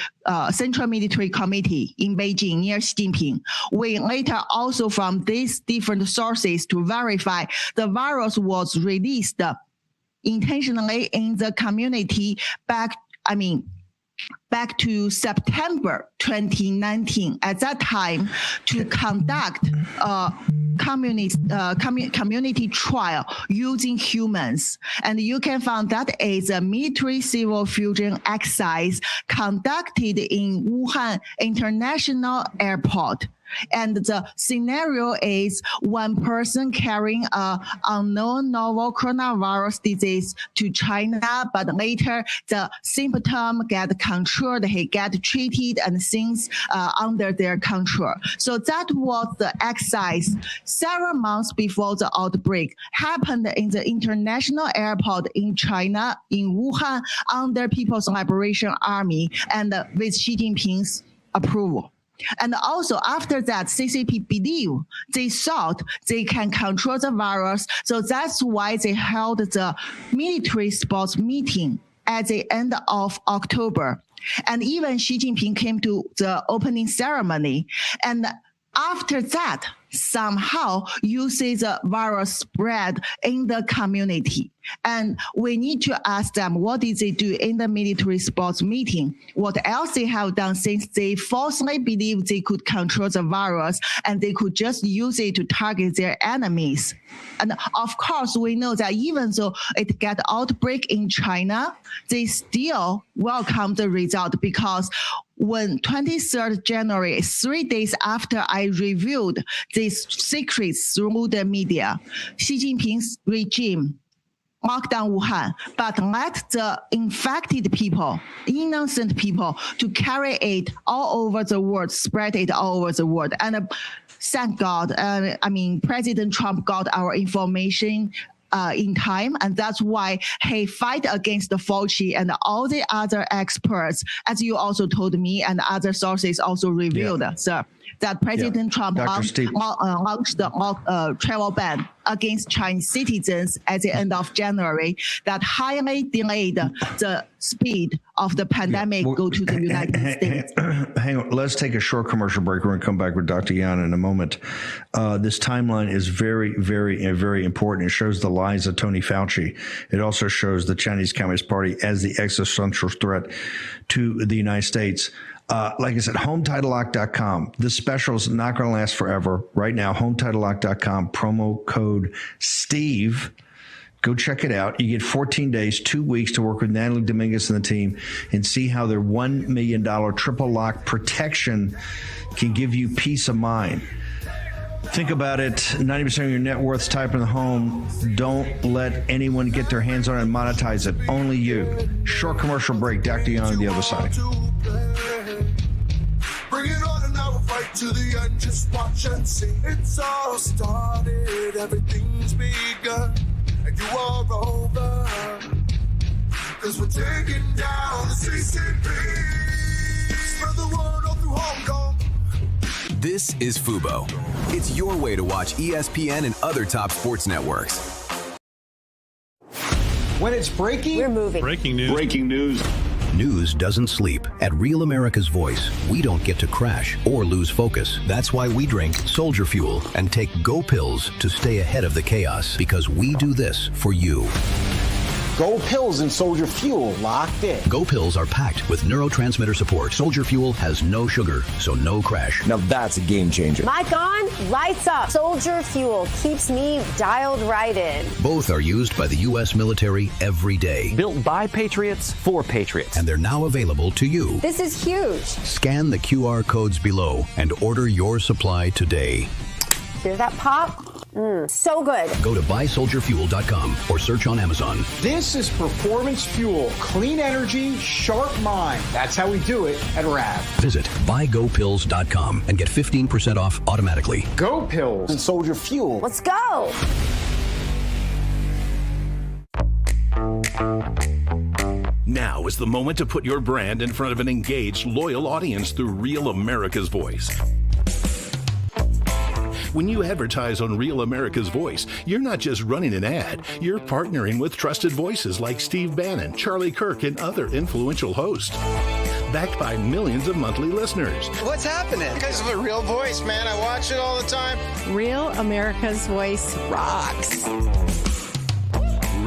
Central Military Committee in Beijing near Xi Jinping. We later also from these different sources to verify the virus was released intentionally in the community back to September 2019. At that time, to conduct a community trial using humans. And you can find that is a military civil fusion exercise conducted in Wuhan International Airport. And the scenario is one person carrying a unknown novel coronavirus disease to China, but later the symptom get controlled, he get treated and things under their control. So that was the exercise several months before the outbreak happened in the international airport in China, in Wuhan, under People's Liberation Army and with Xi Jinping's approval. And also after that, CCP believe they thought they can control the virus. So that's why they held the military sports meeting at the end of October. And even Xi Jinping came to the opening ceremony. And after that, somehow you see the virus spread in the community. And we need to ask them, what did they do in the military sports meeting? What else they have done since they falsely believed they could control the virus and they could just use it to target their enemies? And of course, we know that even though it got outbreak in China, they still welcome the result, because when 23rd January, 3 days after I revealed these secrets through the media, Xi Jinping's regime locked down Wuhan, but let the infected people, innocent people, to carry it all over the world, spread it all over the world. And thank God, President Trump got our information in time, and that's why he fight against the Fauci and all the other experts, as you also told me, and other sources also revealed, sir, that President Trump launched the travel ban against Chinese citizens at the end of January that highly delayed the speed of the pandemic go to the United States. Hang on. Let's take a short commercial break. We're going to come back with Dr. Yan in a moment. This timeline is very, very, very important. It shows the lies of Tony Fauci. It also shows the Chinese Communist Party as the existential threat to the United States. Like I said, HomeTitleLock.com. This special is not going to last forever. Right now, HomeTitleLock.com, promo code Steve. Go check it out. You get 14 days, 2 weeks to work with Natalie Dominguez and the team and see how their $1 million triple lock protection can give you peace of mind. Think about it. 90% of your net worth's tied up in the home. Don't let anyone get their hands on it and monetize it. Only you. Short commercial break. Dr. Yan on the other side. Bring it on and I will fight to the end. Just watch and see. It's all started. Everything's begun. And you are over. Cause we're taking down the CCP. Spread the word all through Hong Kong. This is Fubo. It's your way to watch ESPN and other top sports networks. When it's breaking, we're moving. Breaking news. Breaking news. News doesn't sleep. At Real America's Voice, we don't get to crash or lose focus. That's why we drink Soldier Fuel and take Go Pills to stay ahead of the chaos, because we do this for you. Go Pills and Soldier Fuel locked in. Go Pills are packed with neurotransmitter support. Soldier Fuel has no sugar, so no crash. Now that's a game changer. Mic on, lights up. Soldier Fuel keeps me dialed right in. Both are used by the U.S. military every day. Built by Patriots for Patriots. And they're now available to you. This is huge. Scan the QR codes below and order your supply today. Hear that pop? So good. Go to buysoldierfuel.com or search on Amazon. This is performance fuel. Clean energy, sharp mind. That's how we do it at RAV. Visit buygopills.com and get 15% off automatically. Go Pills and Soldier Fuel. Let's go. Now is the moment to put your brand in front of an engaged, loyal audience through Real America's Voice. When you advertise on Real America's Voice, you're not just running an ad, you're partnering with trusted voices like Steve Bannon, Charlie Kirk, and other influential hosts. Backed by millions of monthly listeners. What's happening? Because of a real voice, man. I watch it all the time. Real America's Voice rocks.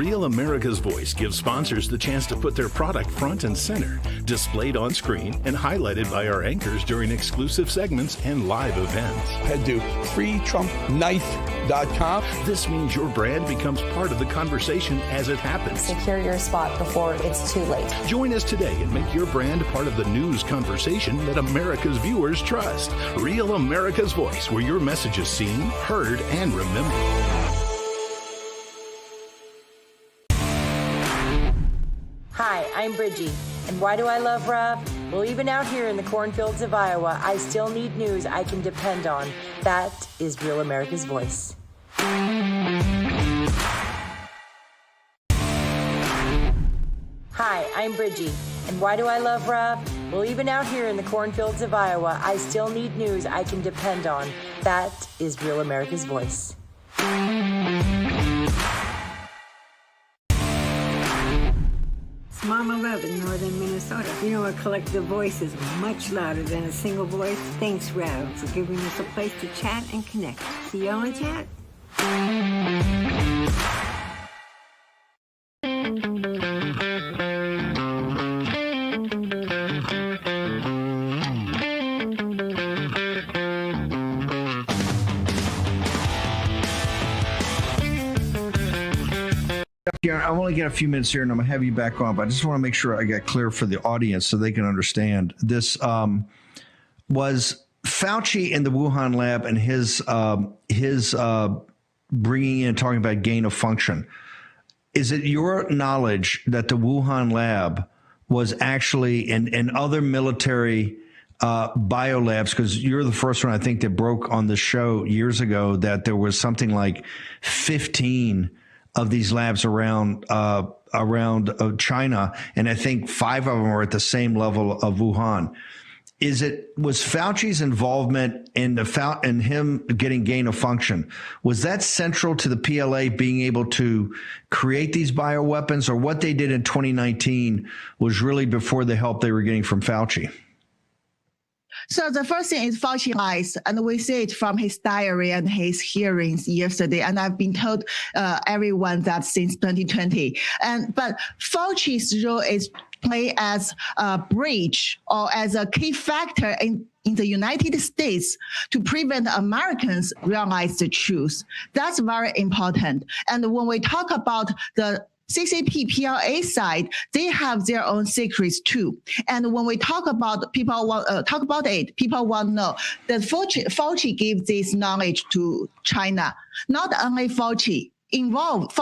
Real America's Voice gives sponsors the chance to put their product front and center, displayed on screen and highlighted by our anchors during exclusive segments and live events. Head to freetrumpknife.com. This means your brand becomes part of the conversation as it happens. Secure your spot before it's too late. Join us today and make your brand part of the news conversation that America's viewers trust. Real America's Voice, where your message is seen, heard, and remembered. Hi, I'm Bridgie. And why do I love Rob? Well, even out here in the cornfields of Iowa, I still need news I can depend on. That is Real America's Voice. Hi, I'm Bridgie. And why do I love Rob? Well, even out here in the cornfields of Iowa, I still need news I can depend on. That is Real America's Voice. It's Mama Rev in northern Minnesota. You know, a collective voice is much louder than a single voice. Thanks, Rev, for giving us a place to chat and connect. See y'all in chat. Yeah, I only got a few minutes here, and I'm gonna have you back on. But I just want to make sure I got clear for the audience so they can understand. This was Fauci in the Wuhan lab and his bringing in, talking about gain of function. Is it your knowledge that the Wuhan lab was actually in other military biolabs? Because you're the first one I think that broke on the show years ago that there was something like 15 of these labs around China, and I think 5 of them are at the same level of Wuhan. Was Fauci's involvement in him getting gain of function, was that central to the PLA being able to create these bioweapons, or what they did in 2019 was really before the help they were getting from Fauci? So the first thing is Fauci lies, and we see it from his diary and his hearings yesterday. And I've been told everyone that since 2020. But Fauci's role is play as a bridge or as a key factor in the United States to prevent Americans realize the truth. That's very important. And when we talk about the CCP PLA side, they have their own secrets too. And when we talk about people want to know that Fauci gives this knowledge to China. Not only Fauci involved,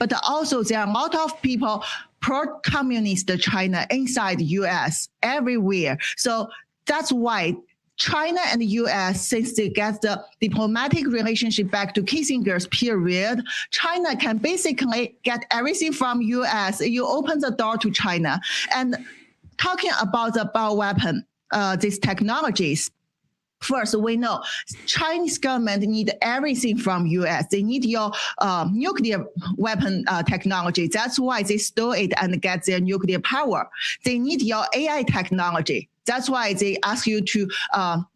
but also there are a lot of people pro-communist China inside the U.S. everywhere. So that's why China and the U.S., since they get the diplomatic relationship back to Kissinger's period, China can basically get everything from U.S. You open the door to China. And talking about the bioweapon, these technologies, first, we know Chinese government need everything from U.S. They need your nuclear weapon technology. That's why they stole it and get their nuclear power. They need your AI technology. That's why they ask you to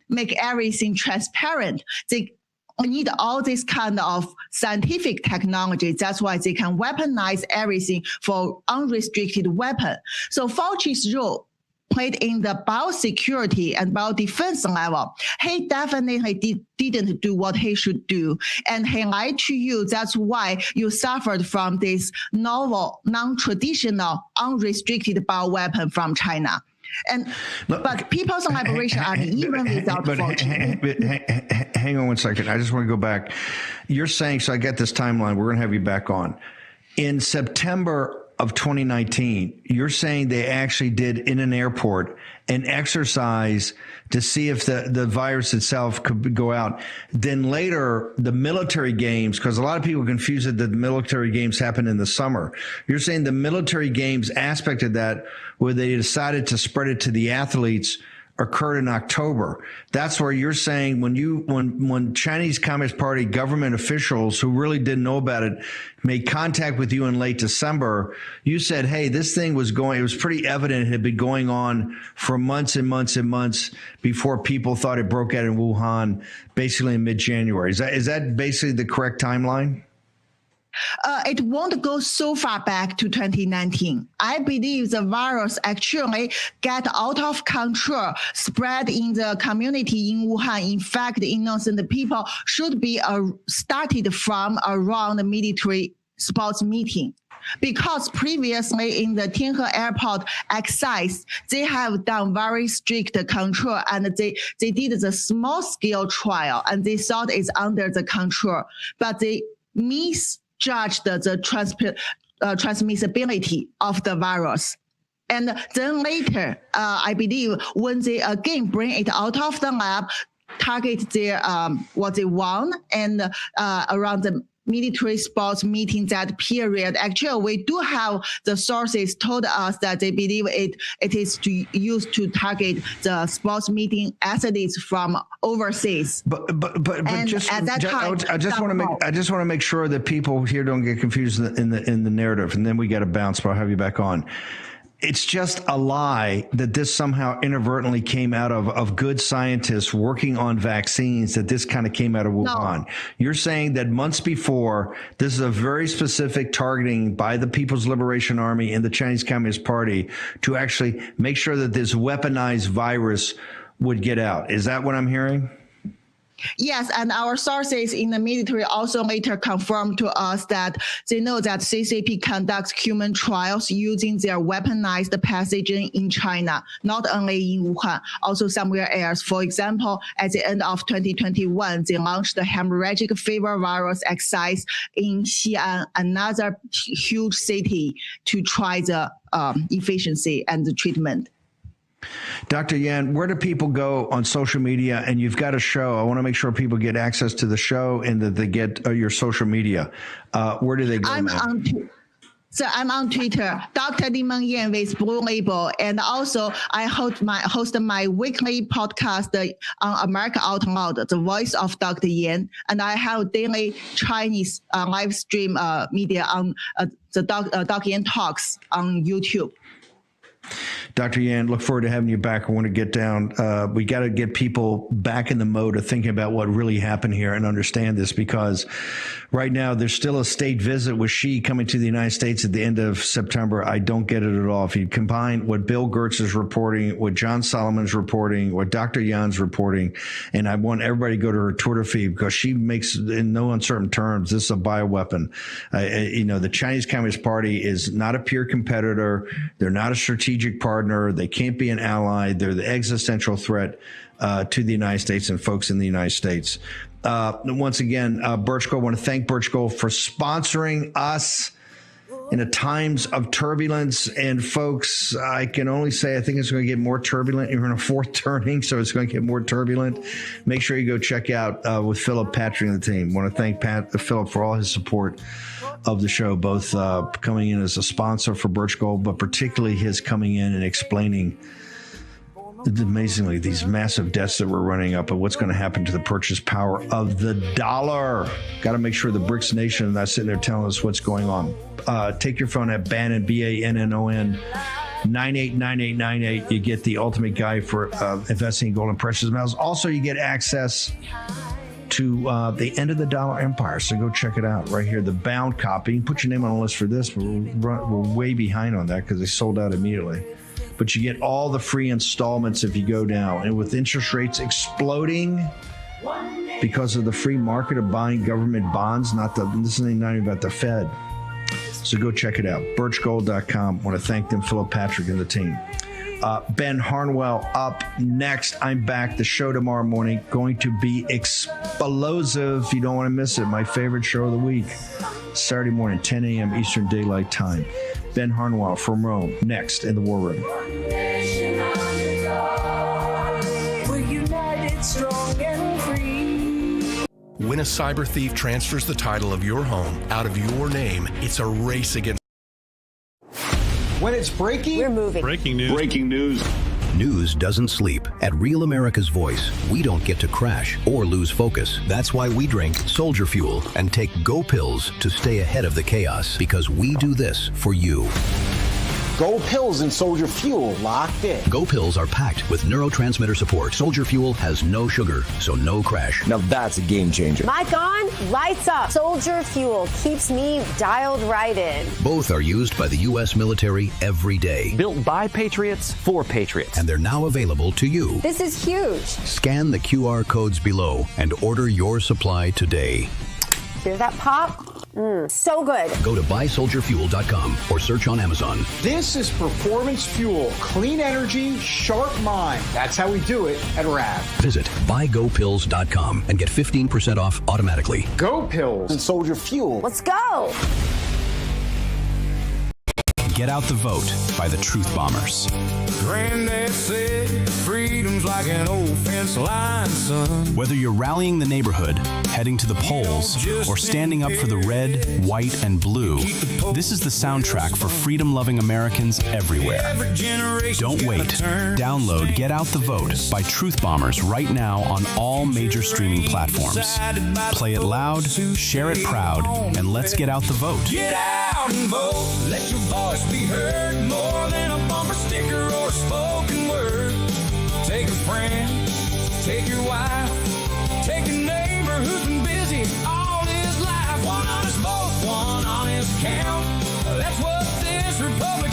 make everything transparent. They need all this kind of scientific technology. That's why they can weaponize everything for unrestricted weapon. So Fauci's role played in the biosecurity and biodefense level. He definitely didn't do what he should do. And he lied to you. That's why you suffered from this novel, non-traditional, unrestricted bioweapon from China. But people's liberation army, even without Fauci. Hang on one second. I just want to go back. You're saying, so I get this timeline. We're going to have you back on. In September of 2019, you're saying they actually did in an airport an exercise to see if the virus itself could go out. Then later, the military games, because a lot of people confuse it that the military games happen in the summer. You're saying the military games aspect of that, where they decided to spread it to the athletes, occurred in October. That's where you're saying when Chinese Communist Party government officials who really didn't know about it made contact with you in late December, you said, hey, this thing was going, it was pretty evident it had been going on for months and months and months before people thought it broke out in Wuhan, basically in mid-January. Is that basically the correct timeline? It won't go so far back to 2019. I believe the virus actually got out of control, spread in the community in Wuhan. In fact, innocent people should be started from around the military sports meeting. Because previously in the Tianhe Airport exercise, they have done very strict control and they did the small scale trial and they thought it's under the control, but they misjudged the transmissibility of the virus. And then later, I believe when they again bring it out of the lab, target their what they want and around the military sports meeting that period. Actually, we do have the sources told us that they believe it is used to target the sports meeting athletes from overseas. But just at that time, I just want to make sure that people here don't get confused in the narrative, and then we got to bounce. But I'll have you back on. It's just a lie that this somehow inadvertently came out of good scientists working on vaccines, that this kind of came out of Wuhan. No. You're saying that months before, this is a very specific targeting by the People's Liberation Army and the Chinese Communist Party to actually make sure that this weaponized virus would get out. Is that what I'm hearing? Yes, and our sources in the military also later confirmed to us that they know that CCP conducts human trials using their weaponized pathogen in China, not only in Wuhan, also somewhere else. For example, at the end of 2021, they launched the hemorrhagic fever virus exercise in Xi'an, another huge city, to try the efficiency and the treatment. Dr. Yan, where do people go on social media? And you've got a show. I want to make sure people get access to the show and that they get your social media. Where do they go? I'm on Twitter, Dr. Li-Meng Yan with Blue Label. And also I host my weekly podcast on America Out Loud, The Voice of Dr. Yan. And I have daily Chinese live stream media on the Dr. Yan Talks on YouTube. Dr. Yan, look forward to having you back. I want to get down. We got to get people back in the mode of thinking about what really happened here and understand this, because right now there's still a state visit with Xi coming to the United States at the end of September. I don't get it at all. If you combine what Bill Gertz is reporting, what John Solomon's reporting, what Dr. Yan's reporting, and I want everybody to go to her Twitter feed because she makes, in no uncertain terms, this is a bioweapon. The Chinese Communist Party is not a peer competitor. They're not a strategic partner. They can't be an ally. They're the existential threat to the United States and folks in the United States. Once again, Birch Gold, I want to thank Birch Gold for sponsoring us in a times of turbulence. And folks, I can only say I think it's going to get more turbulent. You're in a fourth turning, so it's going to get more turbulent. Make sure you go check out with Phillip, Patrick, and the team. I want to thank Phillip for all his support of the show, both coming in as a sponsor for Birch Gold, but particularly his coming in and explaining amazingly these massive debts that we're running up and what's going to happen to the purchase power of the dollar. Got to make sure the BRICS nation is not sitting there telling us what's going on. Take your phone at Bannon, Bannon, 989898. You get the ultimate guide for investing in gold and precious metals. Also, you get access to the End of the Dollar Empire. So go check it out right here. The bound copy. Put your name on the list for this, but we're way behind on that because they sold out immediately. But you get all the free installments if you go now. And with interest rates exploding because of the free market of buying government bonds, this is not even about the Fed. So go check it out. Birchgold.com. I want to thank them, Phillip, Patrick, and the team. Ben Harnwell up next. I'm back. The show tomorrow morning going to be explosive. You don't want to miss it. My favorite show of the week. Saturday morning, 10 a.m. Eastern Daylight Time. Ben Harnwell from Rome next in the War Room. We're united, strong and free. When a cyber thief transfers the title of your home out of your name, it's a race against. When it's breaking, we're moving. Breaking news. Breaking news. News doesn't sleep. At Real America's Voice, we don't get to crash or lose focus. That's why we drink Soldier Fuel and take Go Pills to stay ahead of the chaos, because we do this for you. Go Pills and Soldier Fuel locked in. Go Pills are packed with neurotransmitter support. Soldier Fuel has no sugar, so no crash. Now that's a game changer. Mic on, lights up. Soldier Fuel keeps me dialed right in. Both are used by the U.S. military every day. Built by Patriots for Patriots. And they're now available to you. This is huge. Scan the QR codes below and order your supply today. Hear that pop? So good. Go to buysoldierfuel.com or search on Amazon. This is performance fuel. Clean energy, sharp mind. That's how we do it at RAV. Visit buygopills.com and get 15% off automatically. Go Pills and Soldier Fuel. Let's go. Get Out the Vote by the Truth Bombers. Granddad said freedom's like an old fence line, son. Whether you're rallying the neighborhood, heading to the polls, or standing up for the red, white, and blue, this is the soundtrack for freedom-loving Americans everywhere. Don't wait. Download Get Out the Vote by Truth Bombers right now on all major streaming platforms. Play it loud, share it proud, and let's get out the vote. Get out and vote. Let your voice be heard. More than a bumper sticker or a spoken word. Take a friend, take your wife.